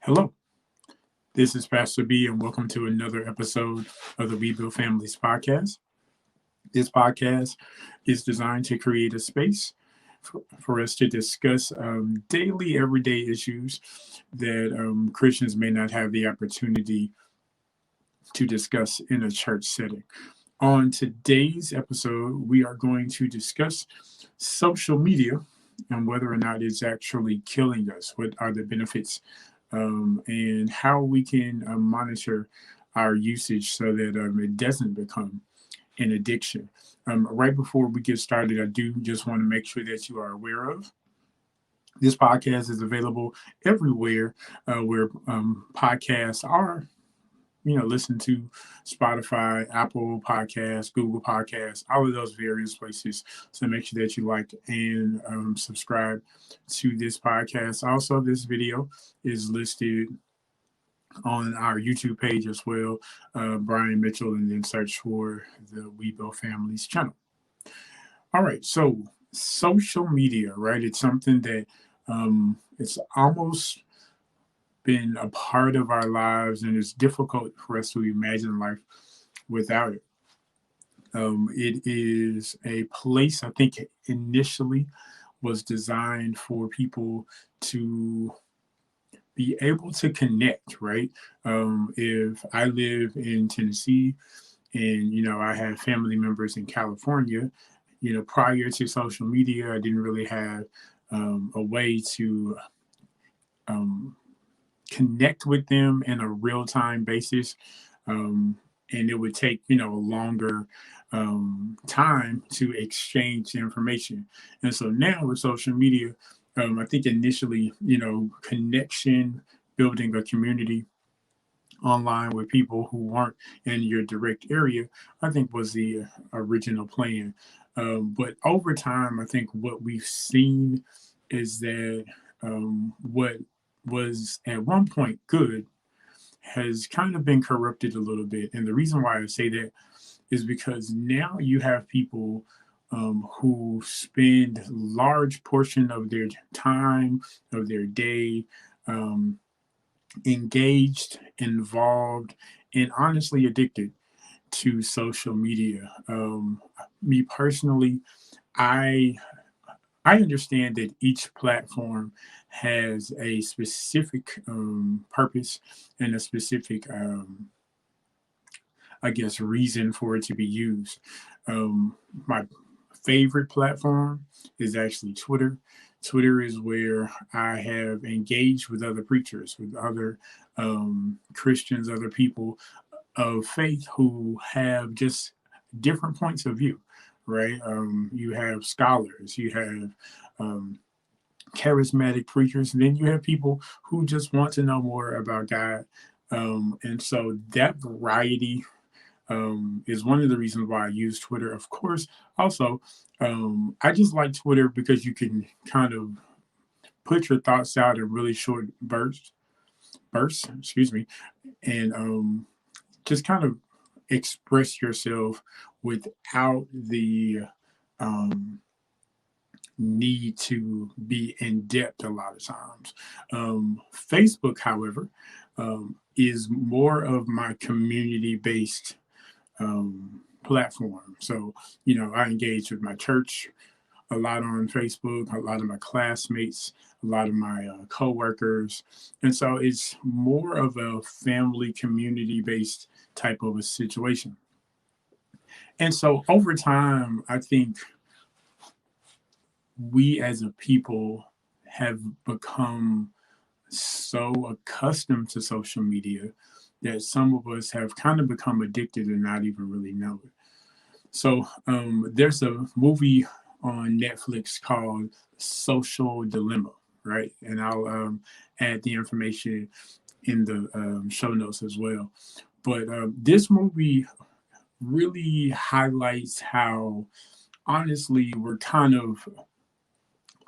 Hello, this is Pastor B, and welcome to another episode of the We Build Families podcast. This podcast is designed to create a space for us to discuss daily, everyday issues that Christians may not have the opportunity to discuss in a church setting. On today's episode, we are going to discuss social media and whether or not it's actually killing us. What are the benefits and how we can monitor our usage so that it doesn't become an addiction. Right before we get started, I do just want to make sure that you are aware of this podcast is available everywhere where podcasts are. Listen to Spotify, Apple Podcasts, Google Podcasts, all of those various places. So make sure that you like and subscribe to this podcast. Also, this video is listed on our YouTube page as well, Brian Mitchell, and then search for the We Build Families channel. All right, so social media, right? It's something that it's almost been a part of our lives, and it's difficult for us to imagine life without it. It is a place, I think, initially was designed for people to be able to connect, right? If I live in Tennessee and, I have family members in California, prior to social media, I didn't really have a way to connect with them in a real-time basis. And it would take, a longer time to exchange information. And so now with social media, I think initially, connection, building a community online with people who weren't in your direct area, I think was the original plan. But over time, I think what we've seen is that what was at one point good has kind of been corrupted a little bit. And the reason why I say that is because now you have people who spend large portion of their time, of their day, engaged, involved, and honestly addicted to social media. Me personally, I I understand that each platform has a specific purpose and a specific, I guess, reason for it to be used. My favorite platform is actually Twitter. Twitter is where I have engaged with other preachers, with other Christians, other people of faith who have just different points of view, right? You have scholars, you have charismatic preachers, and then you have people who just want to know more about God. And so that variety is one of the reasons why I use Twitter. Of course, also, I just like Twitter because you can kind of put your thoughts out in really short bursts, excuse me, and just kind of express yourself without the need to be in depth a lot of times. Facebook, however, is more of my community based platform. So, I engage with my church a lot on Facebook, a lot of my classmates, a lot of my coworkers. And so it's more of a family community based type of a situation. And so over time, I think we as a people have become so accustomed to social media that some of us have kind of become addicted and not even really know it. So there's a movie on Netflix called Social Dilemma, right? And I'll add the information in the show notes as well. But this movie really highlights how, honestly, we're kind of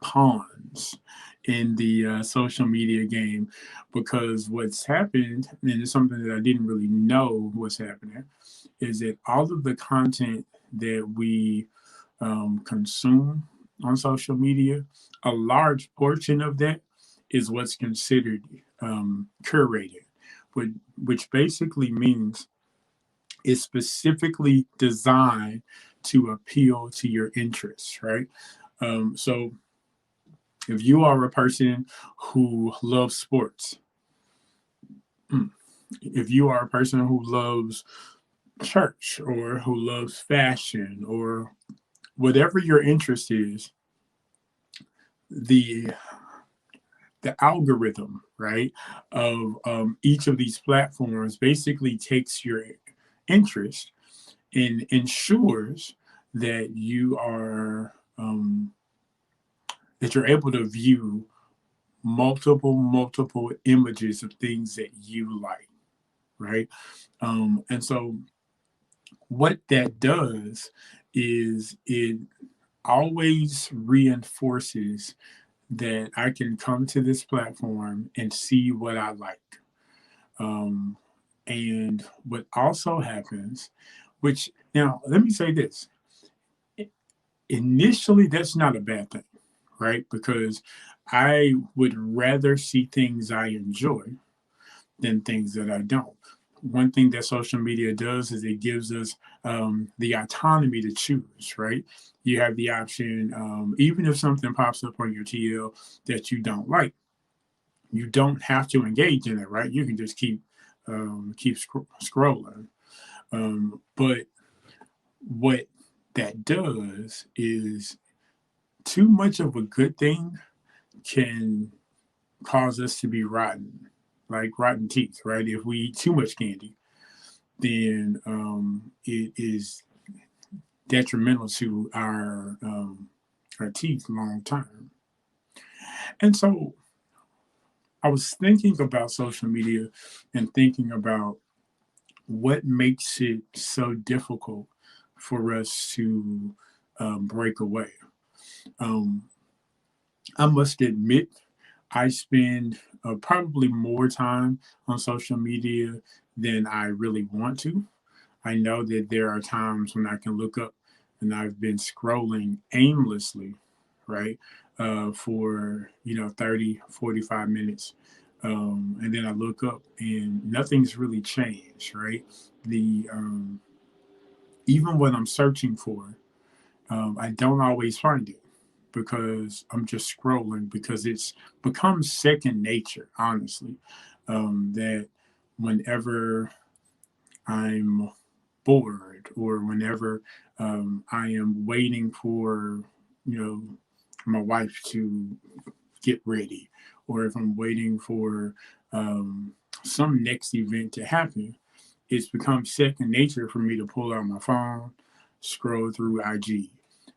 pawns in the social media game, because what's happened, and it's something that I didn't really know was happening, is that all of the content that we consume on social media, a large portion of that is what's considered curated, which basically means it's specifically designed to appeal to your interests, right? So if you are a person who loves sports, if you are a person who loves church or who loves fashion or whatever your interest is, the the algorithm, right, of each of these platforms basically takes your interest and ensures that that you're able to view multiple images of things that you like, right? And so what that does is it always reinforces that I can come to this platform and see what I like. Um, and what also happens, which now let me say this, initially, that's not a bad thing, right? Because I would rather see things I enjoy than things that I don't. One thing that social media does is it gives us the autonomy to choose, right? You have the option, even if something pops up on your TL that you don't like, you don't have to engage in it, right? You can just keep scrolling. But what that does is too much of a good thing can cause us to be rotten, like rotten teeth, right? If we eat too much candy, then it is detrimental to our teeth long term. And so I was thinking about social media and thinking about what makes it so difficult for us to break away. Um, I must admit, I spend probably more time on social media than I really want to. I know that there are times when I can look up and I've been scrolling aimlessly, right, for, 30, 45 minutes. And then I look up and nothing's really changed, right? The Even what I'm searching for, I don't always find it because I'm just scrolling because it's become second nature, honestly. That whenever I'm bored or whenever I am waiting for, my wife to get ready, or if I'm waiting for some next event to happen, it's become second nature for me to pull out my phone, scroll through IG,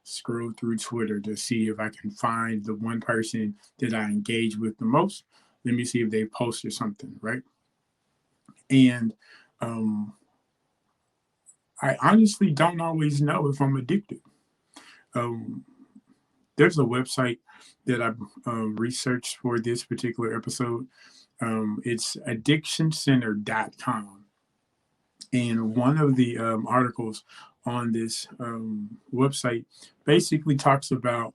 scroll through Twitter to see if I can find the one person that I engage with the most. Let me see if they posted something, right? And um, I honestly don't always know if I'm addicted. Um, there's a website that I researched for this particular episode. It's addictioncenter.com. And one of the articles on this website basically talks about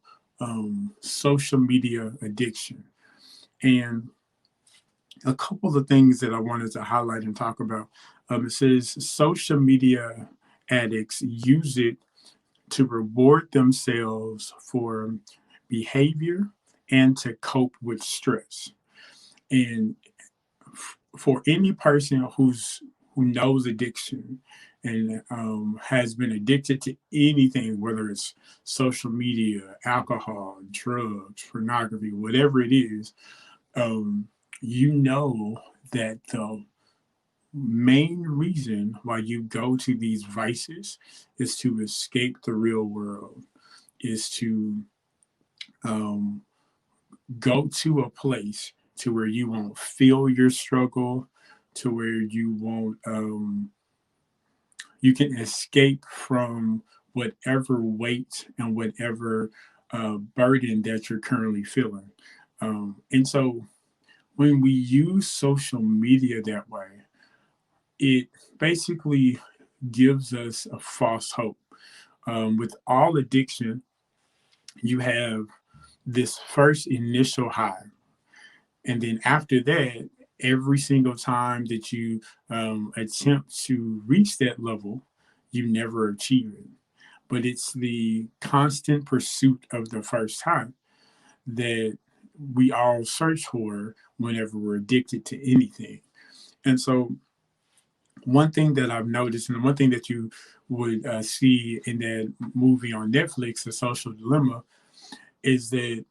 social media addiction. And a couple of things that I wanted to highlight and talk about. It says social media addicts use it to reward themselves for behavior and to cope with stress. And for any person who knows addiction and has been addicted to anything, whether it's social media, alcohol, drugs, pornography, whatever it is, you know that the main reason why you go to these vices is to escape the real world, is to um, go to a place to where you won't feel your struggle, to where you can escape from whatever weight and whatever burden that you're currently feeling. And so when we use social media that way, it basically gives us a false hope. With all addiction, you have this first initial high, And then after that, every single time that you attempt to reach that level, you never achieve it. But it's the constant pursuit of the first time that we all search for whenever we're addicted to anything. And so, one thing that I've noticed, and one thing that you would see in that movie on Netflix, The Social Dilemma, is that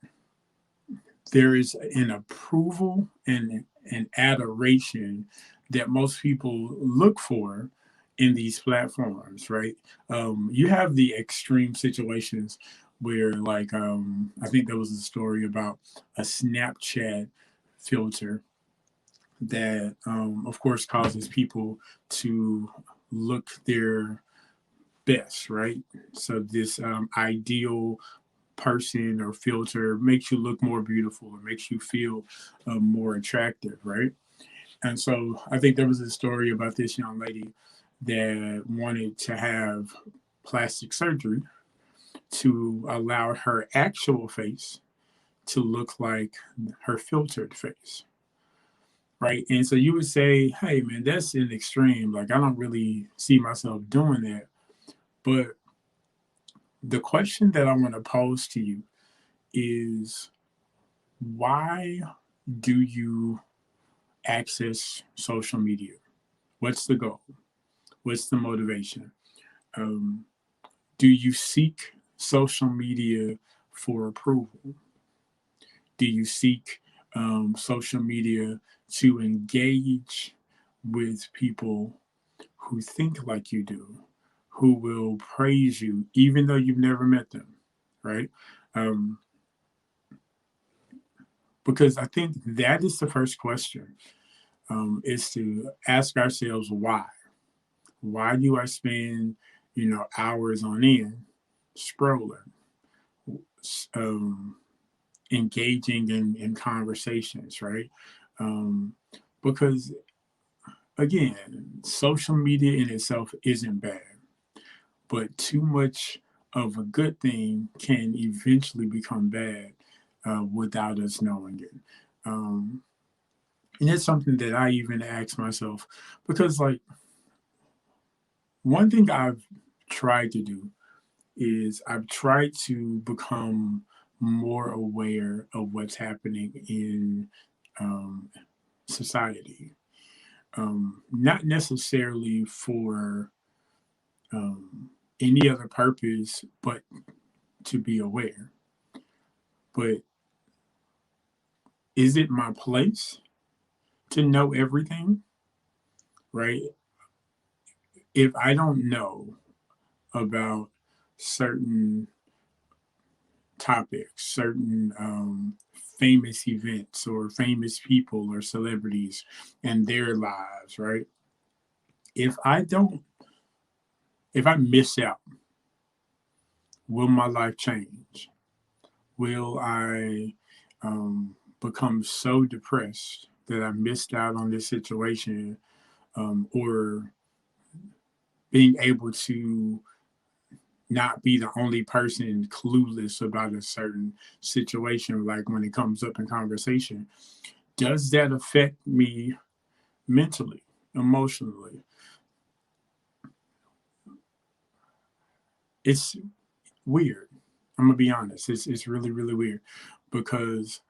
there is an approval and an adoration that most people look for in these platforms, right? You have the extreme situations where, like, I think there was a story about a Snapchat filter that, of course, causes people to look their best, right? So, this ideal person or filter makes you look more beautiful or makes you feel more attractive, right? And so I think there was a story about this young lady that wanted to have plastic surgery to allow her actual face to look like her filtered face, right? And so you would say, hey, man, that's an extreme. Like, I don't really see myself doing that. But the question that I want to pose to you is, why do you access social media? What's the goal? What's the motivation? Um, do you seek social media for approval? Do you seek social media to engage with people who think like you do, who will praise you even though you've never met them, right? Um, because I think that is the first question, is to ask ourselves why. Why do I spend, hours on end scrolling, um, engaging in conversations, right? Um, because again, social media in itself isn't bad, but too much of a good thing can eventually become bad without us knowing it. Um, and it's something that I even ask myself because, like, one thing I've tried to do is I've tried to become more aware of what's happening in um, society. Not necessarily for um, any other purpose, but to be aware. But is it my place to know everything, right? If I don't know about certain topics, certain famous events or famous people or celebrities and their lives, right? If I don't, if I miss out, will my life change? Will I become so depressed that I missed out on this situation, or being able to not be the only person clueless about a certain situation, like when it comes up in conversation? Does that affect me mentally, emotionally? It's weird. I'm gonna be honest. It's really, really weird because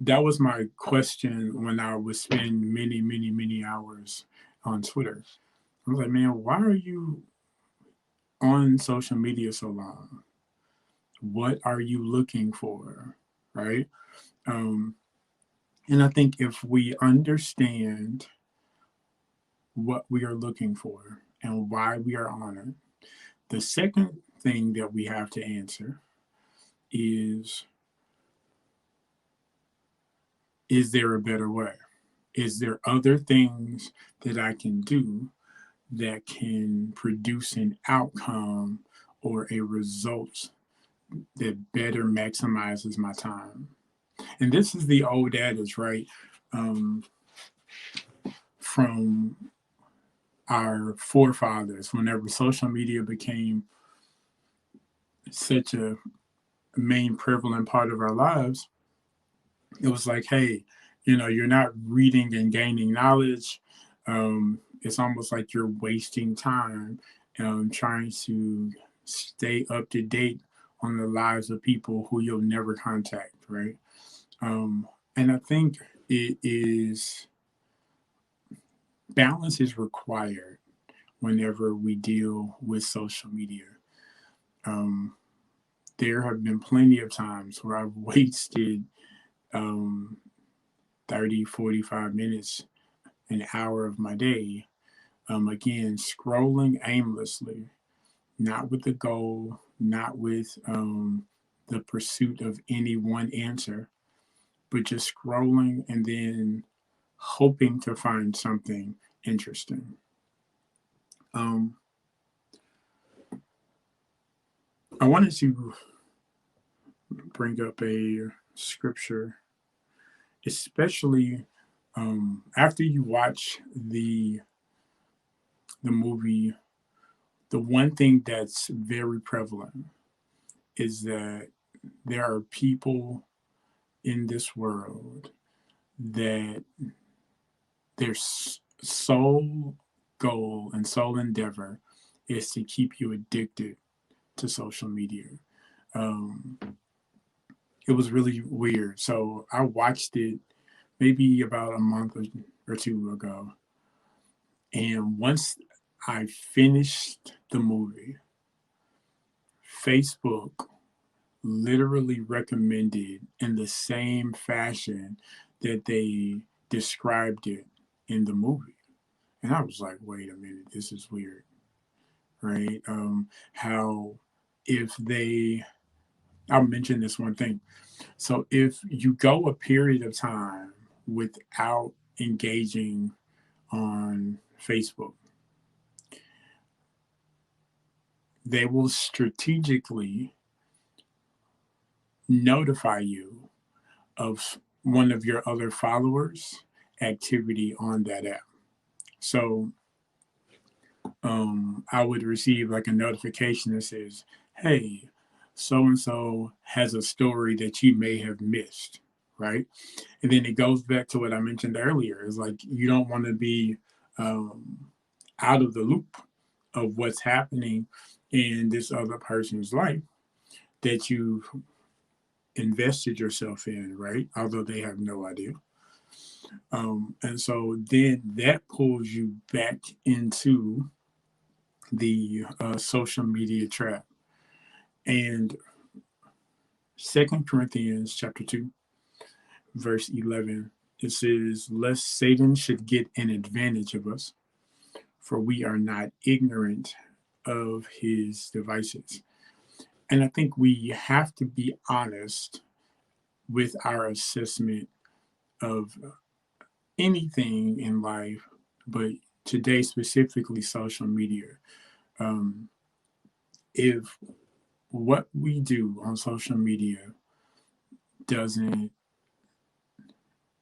that was my question when I would spend many, many, many hours on Twitter. I was like, man, why are you on social media so long? What are you looking for? Right? Um, and I think if we understand what we are looking for and why we are on it, the second thing that we have to answer is there a better way? Is there other things that I can do that can produce an outcome or a result that better maximizes my time? And this is the old adage, right? Um, from our forefathers, whenever social media became such a main prevalent part of our lives, it was like, hey, you're not reading and gaining knowledge. It's almost like you're wasting time trying to stay up to date on the lives of people who you'll never contact, right? And I think it is balance is required whenever we deal with social media. Um, there have been plenty of times where I've wasted um, 30, 45 minutes, an hour of my day, again, scrolling aimlessly, not with the goal, not with the pursuit of any one answer, but just scrolling and then hoping to find something interesting. Um, I wanted to bring up a scripture, especially after you watch the movie. The one thing that's very prevalent is that there are people in this world that their sole goal and sole endeavor is to keep you addicted to social media. Um, it was really weird. So I watched it maybe about a month or two ago. And once I finished the movie, Facebook literally recommended in the same fashion that they described it in the movie. And I was like, wait a minute, this is weird, right? How if they, I'll mention this one thing. So if you go a period of time without engaging on Facebook, they will strategically notify you of one of your other followers' activity on that app. So I would receive like a notification that says, hey, so and so has a story that you may have missed, right? And then it goes back to what I mentioned earlier. It's like you don't want to be um, out of the loop of what's happening in this other person's life that you invested yourself in, right? Although they have no idea. And so then that pulls you back into the social media trap. And Second Corinthians chapter 2, verse 11, it says, lest Satan should get an advantage of us, for we are not ignorant of his devices. And I think we have to be honest with our assessment of anything in life, but today specifically social media. Um, if what we do on social media doesn't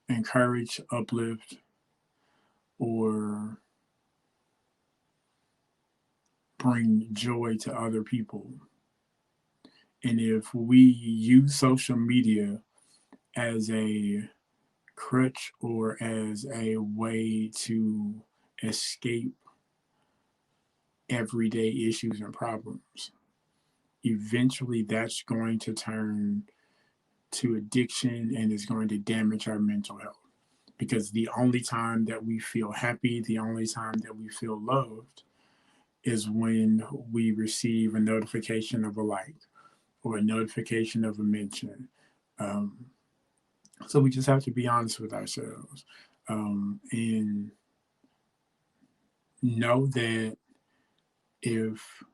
encourage, uplift, or bring joy to other people, and if we use social media as a crutch or as a way to escape everyday issues and problems, eventually that's going to turn to addiction and is going to damage our mental health. Because the only time that we feel happy, the only time that we feel loved is when we receive a notification of a like or a notification of a mention. Um, so we just have to be honest with ourselves and know that if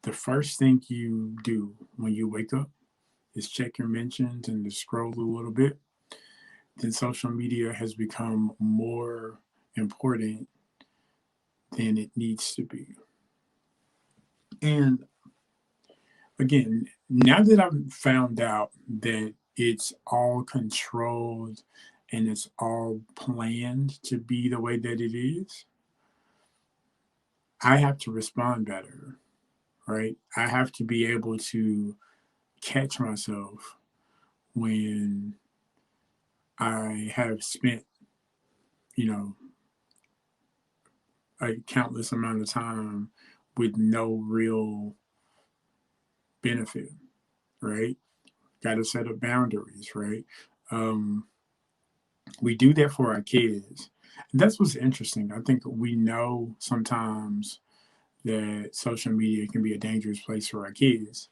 the first thing you do when you wake up is check your mentions and to scroll a little bit, then social media has become more important than it needs to be. And again, now that I've found out that it's all controlled and it's all planned to be the way that it is, I have to respond better, right? I have to be able to catch myself when I have spent, you know, a countless amount of time with no real benefit, right? Got to set up boundaries, right? Um, we do that for our kids. And that's what's interesting. I think we know sometimes that social media can be a dangerous place for our kids.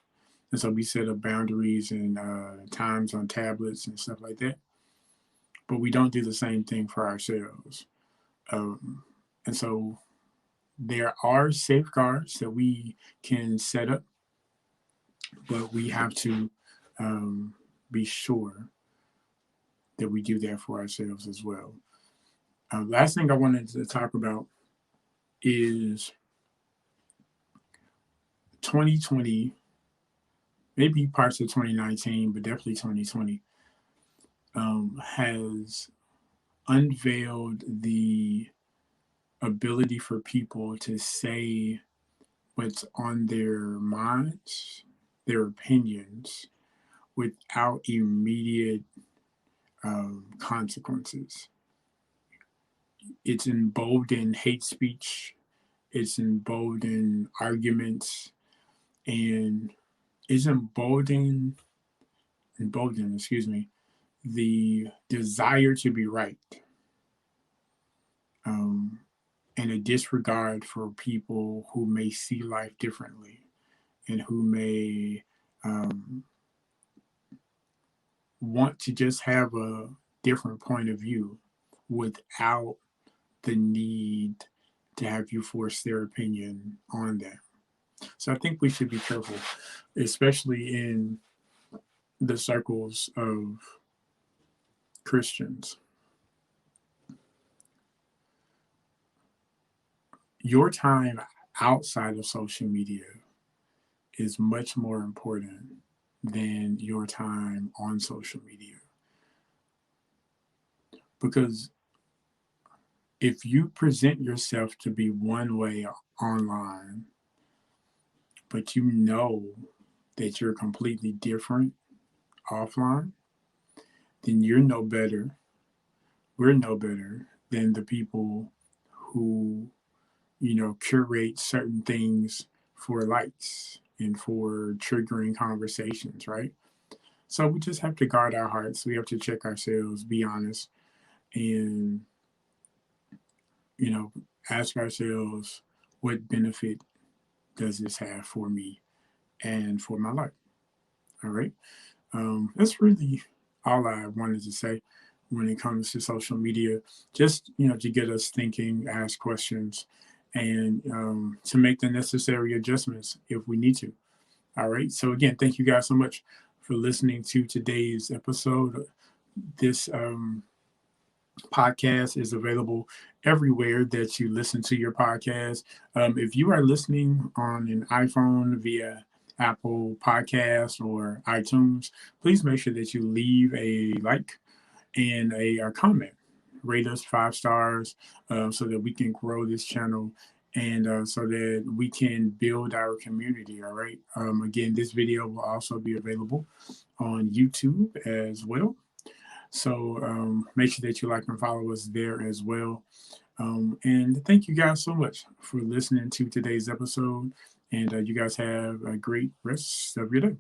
And so we set up boundaries and times on tablets and stuff like that. But we don't do the same thing for ourselves. Um, and so there are safeguards that we can set up, but we have to be sure that we do that for ourselves as well. Last thing I wanted to talk about is 2020, maybe parts of 2019, but definitely 2020, has unveiled the ability for people to say what's on their minds, their opinions, without immediate consequences. It's emboldened hate speech, it's emboldened arguments, and it's emboldened, excuse me, the desire to be right, um, and a disregard for people who may see life differently and who may um, want to just have a different point of view without the need to have you force their opinion on them. So I think we should be careful, especially in the circles of Christians. Your time outside of social media is much more important than your time on social media. Because if you present yourself to be one way online, but you know that you're completely different offline, then you're no better. We're no better than the people who, curate certain things for likes and for triggering conversations, right? So we just have to guard our hearts. We have to check ourselves, be honest, and, you know, ask ourselves, what benefit does this have for me and for my life? All right. That's really all I wanted to say when it comes to social media. Just to get us thinking, ask questions, and to make the necessary adjustments if we need to. All right. So again, thank you guys so much for listening to today's episode. This podcast is available everywhere that you listen to your podcast. If you are listening on an iPhone via Apple Podcast or iTunes, please make sure that you leave a like and a comment. Rate us 5 stars so that we can grow this channel and so that we can build our community. All right. Again, this video will also be available on YouTube as well. So make sure that you like and follow us there as well. And thank you guys so much for listening to today's episode. And you guys have a great rest of your day.